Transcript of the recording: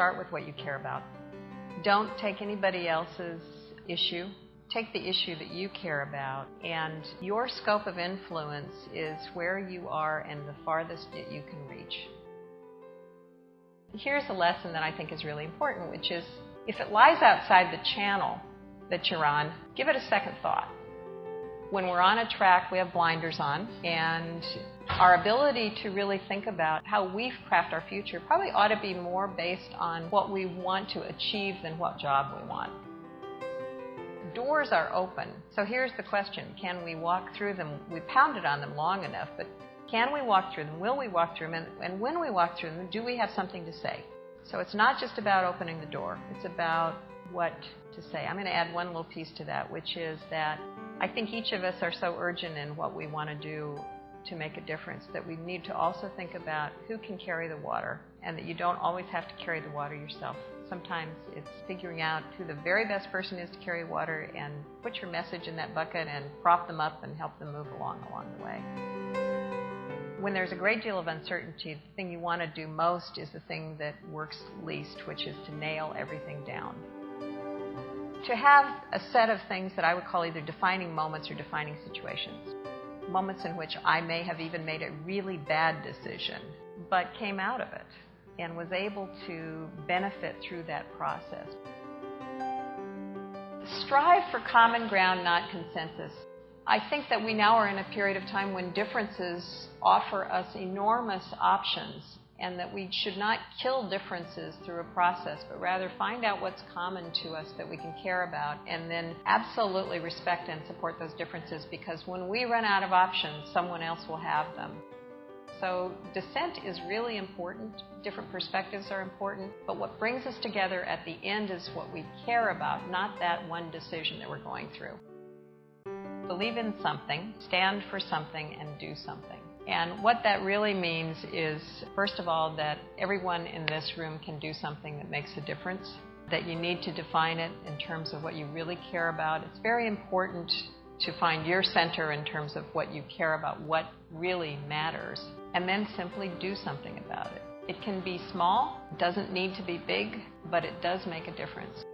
start with what you care about. Don't take anybody else's issue. Take the issue that you care about, and your scope of influence is where you are and the farthest that you can reach. Here's a lesson that I think is really important, which is if it lies outside the channel that you're on, give it a second thought. When we're on a track, we have blinders on, and our ability to really think about how we craft our future probably ought to be more based on what we want to achieve than what job we want. Doors are open, so here's the question: can we walk through them? We pounded on them long enough, but can we walk through them? Will we walk through them? And when we walk through them, do we have something to say? So it's not just about opening the door, it's about what to say. I'm going to add one little piece to that, which is that I think each of us are so urgent in what we want to do to make a difference that we need to also think about who can carry the water, and that you don't always have to carry the water yourself. Sometimes it's figuring out who the very best person is to carry water and put your message in that bucket and prop them up and help them move along the way. When there's a great deal of uncertainty, the thing you want to do most is the thing that works least, which is to nail everything down. To have a set of things that I would call either defining moments or defining situations. Moments in which I may have even made a really bad decision, but came out of it and was able to benefit through that process. Strive for common ground, not consensus. I think that we now are in a period of time when differences offer us enormous options, and that we should not kill differences through a process, but rather find out what's common to us that we can care about, and then absolutely respect and support those differences, because when we run out of options, someone else will have them. So dissent is really important. Different perspectives are important, but what brings us together at the end is what we care about, not that one decision that we're going through. Believe in something, stand for something, and do something. And what that really means is, first of all, that everyone in this room can do something that makes a difference, that you need to define it in terms of what you really care about. It's very important to find your center in terms of what you care about, what really matters, and then simply do something about it. It can be small, it doesn't need to be big, but it does make a difference.